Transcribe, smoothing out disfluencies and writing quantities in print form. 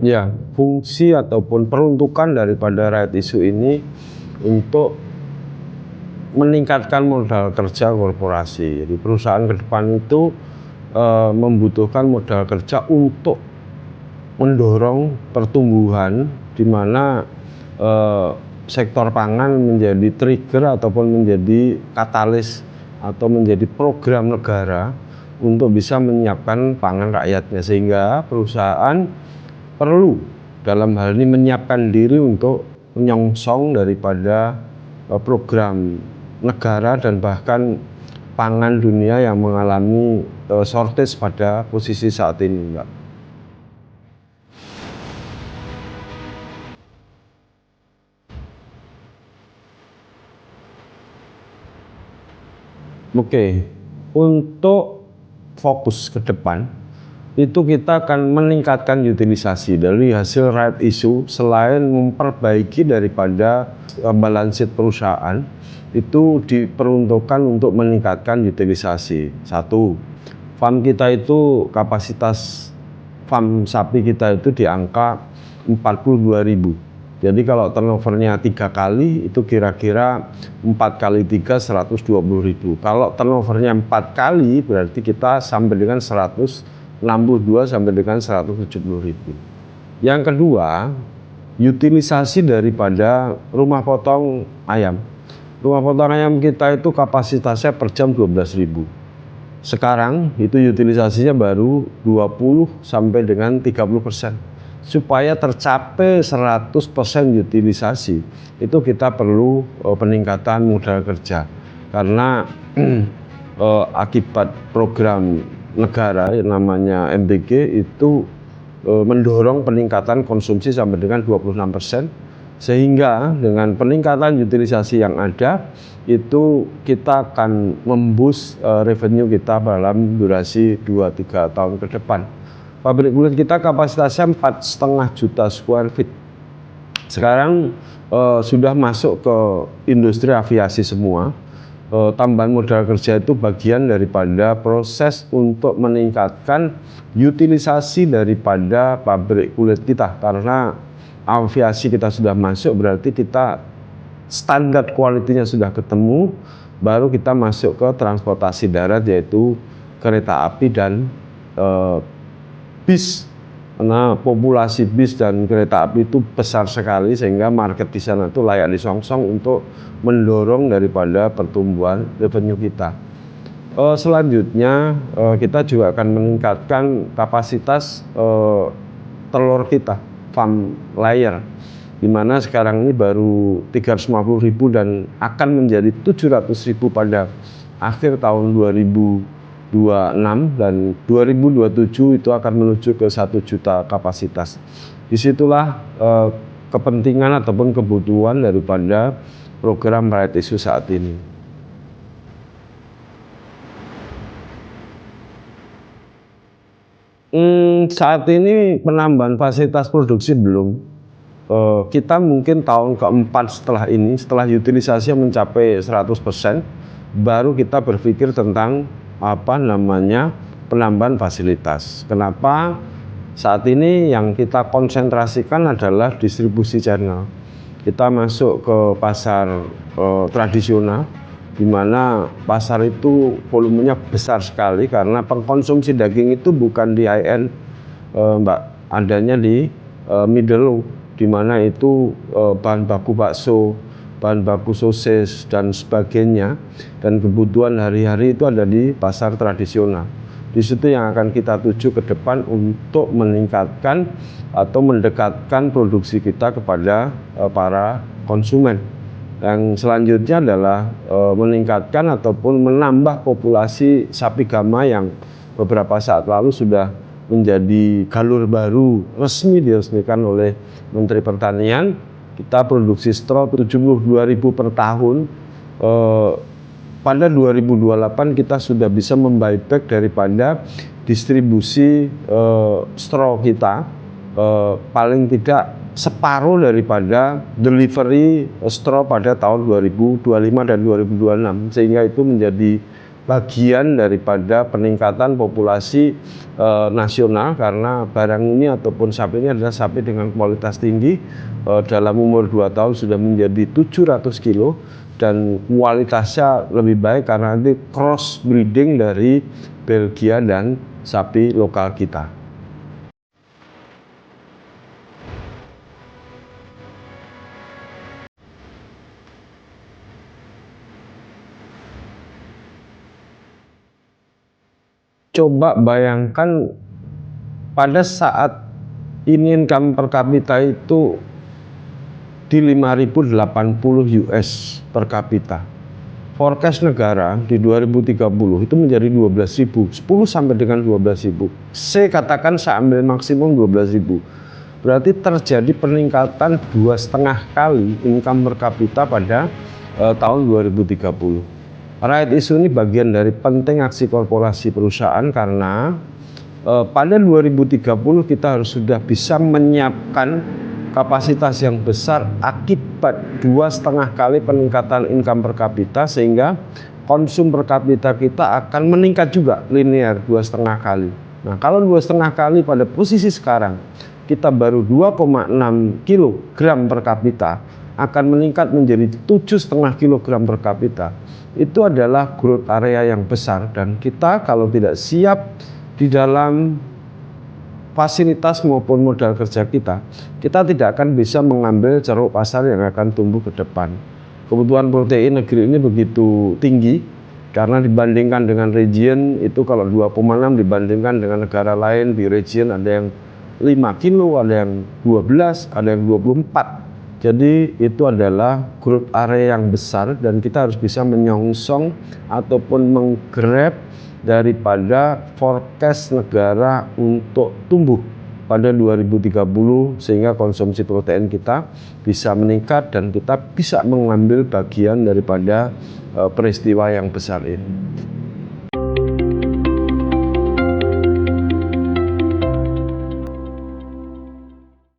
Ya, fungsi ataupun peruntukan daripada right issue ini untuk meningkatkan modal kerja korporasi. Jadi perusahaan ke depan itu membutuhkan modal kerja untuk mendorong pertumbuhan, di mana sektor pangan menjadi trigger ataupun menjadi katalis atau menjadi program negara untuk bisa menyiapkan pangan rakyatnya, sehingga perusahaan perlu dalam hal ini menyiapkan diri untuk menyongsong daripada program negara dan bahkan pangan dunia yang mengalami shortage pada posisi saat ini, Mbak. Oke, untuk fokus ke depan itu kita akan meningkatkan utilisasi dari hasil right issue. Selain memperbaiki daripada balance sheet perusahaan, itu diperuntukkan untuk meningkatkan utilisasi. Satu, farm kita itu kapasitas farm sapi kita itu di angka 42.000. Jadi kalau turnovernya 3 kali itu kira-kira 4 kali 3 120.000. Kalau turnovernya 4 kali berarti kita sampai dengan 162 sampai dengan 170.000. Yang kedua, utilisasi daripada rumah potong ayam. Rumah potong ayam kita itu kapasitasnya per jam 12.000. Sekarang itu utilisasinya baru 20 sampai dengan 30%. Supaya tercapai 100% utilisasi, itu kita perlu peningkatan modal kerja. Karena akibat program negara yang namanya MBG itu mendorong peningkatan konsumsi sampai dengan 26%, sehingga dengan peningkatan utilisasi yang ada itu kita akan memboost revenue kita dalam durasi 2-3 tahun ke depan. Pabrik kulit kita kapasitasnya 4,5 juta square feet. Sekarang sudah masuk ke industri aviasi semua. Tambahan modal kerja itu bagian daripada proses untuk meningkatkan utilisasi daripada pabrik kulit kita. Karena aviasi kita sudah masuk, berarti kita standar kualitinya sudah ketemu, baru kita masuk ke transportasi darat, yaitu kereta api dan bis. Karena populasi bis dan kereta api itu besar sekali, sehingga market di sana itu layak disongsong untuk mendorong daripada pertumbuhan revenue kita. Selanjutnya kita juga akan meningkatkan kapasitas telur kita, farm layer, dimana sekarang ini baru 350.000 dan akan menjadi 700.000 pada akhir tahun 2026, dan 2027 itu akan menuju ke 1 juta kapasitas. Disitulah kepentingan ataupun kebutuhan daripada program right issue saat ini. Saat ini penambahan fasilitas produksi belum. Kita mungkin tahun keempat setelah ini, setelah utilisasi mencapai 100%, baru kita berpikir tentang penambahan fasilitas. Kenapa? Saat ini yang kita konsentrasikan adalah distribusi channel. Kita masuk ke pasar tradisional, di mana pasar itu volumenya besar sekali karena pengkonsumsi daging itu bukan di high end, Mbak, adanya di middle low, di mana itu bahan baku bakso, bahan baku sosis dan sebagainya, dan kebutuhan hari-hari itu ada di pasar tradisional. Di situ yang akan kita tuju ke depan untuk meningkatkan atau mendekatkan produksi kita kepada para konsumen. Yang selanjutnya adalah meningkatkan ataupun menambah populasi sapi gama yang beberapa saat lalu sudah menjadi galur baru resmi diresmikan oleh Menteri Pertanian. Kita produksi straw 72.000 per tahun. Pada 2028 kita sudah bisa membuyback daripada distribusi straw kita, paling tidak separuh daripada delivery straw pada tahun 2025 dan 2026, sehingga itu menjadi bagian daripada peningkatan populasi nasional, karena barang ini ataupun sapi ini adalah sapi dengan kualitas tinggi, dalam umur 2 tahun sudah menjadi 700 kilo dan kualitasnya lebih baik karena nanti cross breeding dari Belgia dan sapi lokal kita. Coba bayangkan pada saat ini income per kapita itu di 5.080 US per kapita. Forecast negara di 2030 itu menjadi 12.000, 10 sampai dengan 12.000. Saya katakan saya ambil maksimum 12.000. Berarti terjadi peningkatan 2,5 kali income per kapita pada tahun 2030. Right issue ini bagian dari penting aksi korporasi perusahaan, karena pada 2030 kita harus sudah bisa menyiapkan kapasitas yang besar akibat 2,5 kali peningkatan income per kapita, sehingga konsum per kapita kita akan meningkat juga linear 2,5 kali. Nah, kalau 2,5 kali pada posisi sekarang kita baru 2,6 kg per kapita, akan meningkat menjadi 7,5 kg per kapita. Itu adalah growth area yang besar, dan kita kalau tidak siap di dalam fasilitas maupun modal kerja kita tidak akan bisa mengambil ceruk pasar yang akan tumbuh ke depan. Kebutuhan protein negeri ini begitu tinggi, karena dibandingkan dengan region itu kalau 2,6 dibandingkan dengan negara lain di region ada yang 5 kilo, ada yang 12, ada yang 24. Jadi itu adalah growth area yang besar, dan kita harus bisa menyongsong ataupun menggrab daripada forecast negara untuk tumbuh pada 2030, sehingga konsumsi protein kita bisa meningkat dan kita bisa mengambil bagian daripada peristiwa yang besar ini.